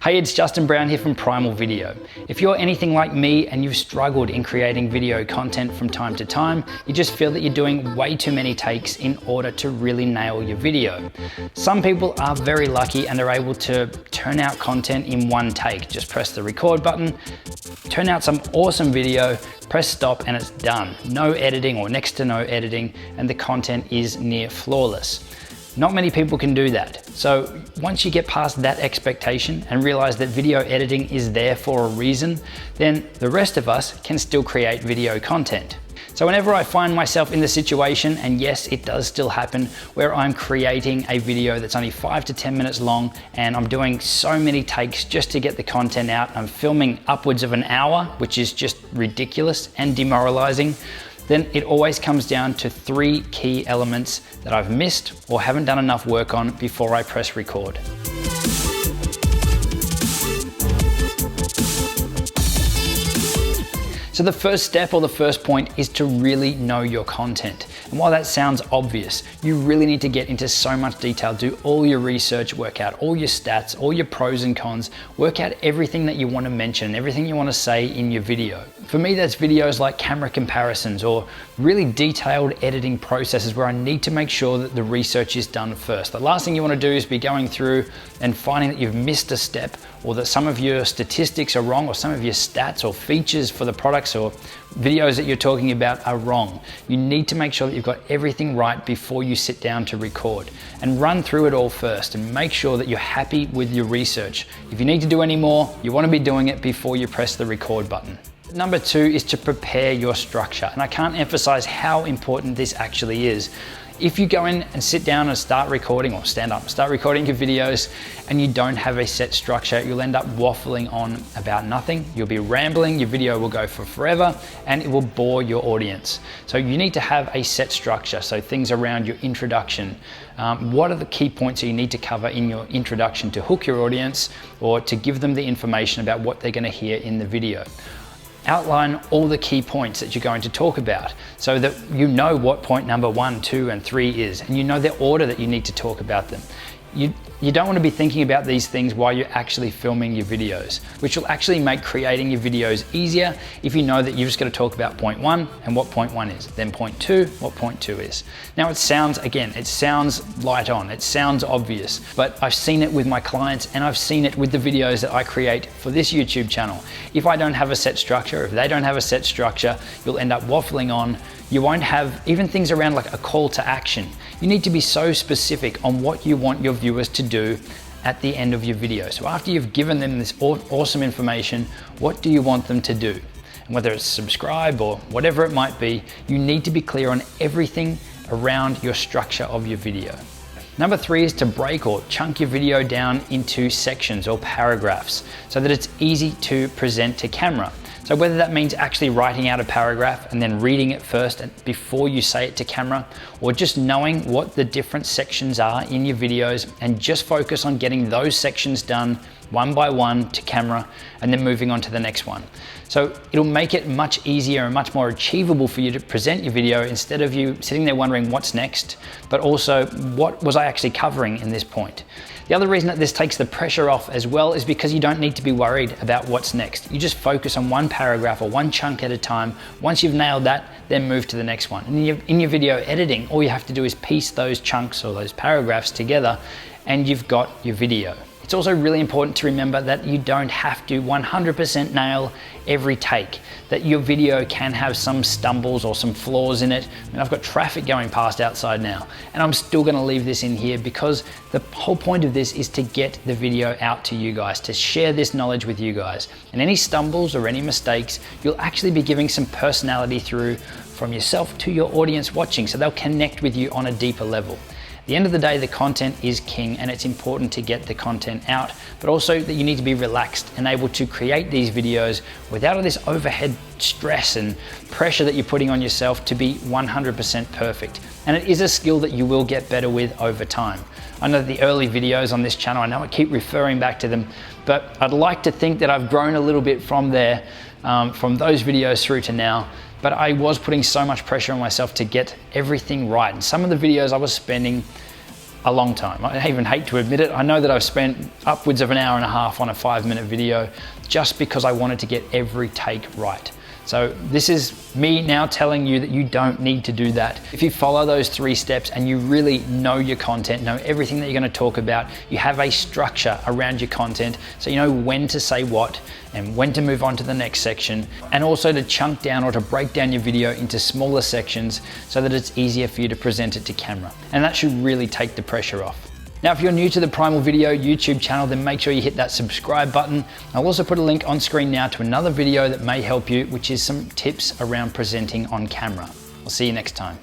Hey, it's Justin Brown here from Primal Video. If you're anything like me and you've struggled in creating video content from time to time, you just feel that you're doing way too many takes in order to really nail your video. Some people are very lucky and they're able to turn out content in one take. Just press the record button, turn out some awesome video, press stop and it's done. No editing or next to no editing, and the content is near flawless. Not many people can do that. So once you get past that expectation and realize that video editing is there for a reason, then the rest of us can still create video content. So whenever I find myself in the situation, and yes, it does still happen, where I'm creating a video that's only 5 to 10 minutes long and I'm doing so many takes just to get the content out, I'm filming upwards of an hour, which is just ridiculous and demoralizing, then it always comes down to 3 key elements that I've missed or haven't done enough work on before I press record. So the first step or the first point is to really know your content. And while that sounds obvious, you really need to get into so much detail, do all your research, work out all your stats, all your pros and cons, work out everything that you want to mention, everything you want to say in your video. For me, that's videos like camera comparisons or really detailed editing processes where I need to make sure that the research is done first. The last thing you want to do is be going through and finding that you've missed a step, or that some of your statistics are wrong, or some of your stats or features for the products or videos that you're talking about are wrong. You need to make sure that you've got everything right before you sit down to record, and run through it all first and make sure that you're happy with your research. If you need to do any more, you want to be doing it before you press the record button. Number 2 is to prepare your structure, and I can't emphasize how important this actually is. If you go in and sit down and start recording, or stand up and start recording your videos, and you don't have a set structure, you'll end up waffling on about nothing. You'll be rambling, your video will go for forever, and it will bore your audience. So you need to have a set structure. So things around your introduction. What are the key points that you need to cover in your introduction to hook your audience, or to give them the information about what they're going to hear in the video? Outline all the key points that you're going to talk about so that you know what point number 1, 2, and 3 is, and you know the order that you need to talk about them. You don't want to be thinking about these things while you're actually filming your videos, which will actually make creating your videos easier if you know that you've just got to talk about point 1 and what point 1 is, then point 2, what point 2 is. Now it sounds light on, it sounds obvious, but I've seen it with my clients and I've seen it with the videos that I create for this YouTube channel. If I don't have a set structure, if they don't have a set structure, you'll end up waffling on. You won't have even things around like a call to action. You need to be so specific on what you want your viewers to do at the end of your video. So after you've given them this awesome information, what do you want them to do? And whether it's subscribe or whatever it might be, you need to be clear on everything around your structure of your video. Number 3 is to break or chunk your video down into sections or paragraphs so that it's easy to present to camera. So whether that means actually writing out a paragraph and then reading it first before you say it to camera, or just knowing what the different sections are in your videos and just focus on getting those sections done one by one to camera and then moving on to the next one. So it'll make it much easier and much more achievable for you to present your video instead of you sitting there wondering what's next, but also what was I actually covering in this point. The other reason that this takes the pressure off as well is because you don't need to be worried about what's next. You just focus on one paragraph or one chunk at a time. Once you've nailed that, then move to the next one. And in your video editing, all you have to do is piece those chunks or those paragraphs together and you've got your video. It's also really important to remember that you don't have to 100% nail every take, that your video can have some stumbles or some flaws in it. I mean, I've got traffic going past outside now, and I'm still gonna leave this in here because the whole point of this is to get the video out to you guys, to share this knowledge with you guys. And any stumbles or any mistakes, you'll actually be giving some personality through from yourself to your audience watching, so they'll connect with you on a deeper level. At the end of the day, the content is king, and it's important to get the content out, but also that you need to be relaxed and able to create these videos without all this overhead stress and pressure that you're putting on yourself to be 100% perfect. And it is a skill that you will get better with over time. I know the early videos on this channel, I know I keep referring back to them, but I'd like to think that I've grown a little bit from there, from those videos through to now. But I was putting so much pressure on myself to get everything right. And some of the videos I was spending a long time. I even hate to admit it. I know that I've spent upwards of an hour and a half on a 5-minute video just because I wanted to get every take right. So this is me now telling you that you don't need to do that. If you follow those 3 steps and you really know your content, know everything that you're going to talk about, you have a structure around your content, so you know when to say what and when to move on to the next section, and also to chunk down or to break down your video into smaller sections so that it's easier for you to present it to camera. And that should really take the pressure off. Now, if you're new to the Primal Video YouTube channel, then make sure you hit that subscribe button. I'll also put a link on screen now to another video that may help you, which is some tips around presenting on camera. I'll see you next time.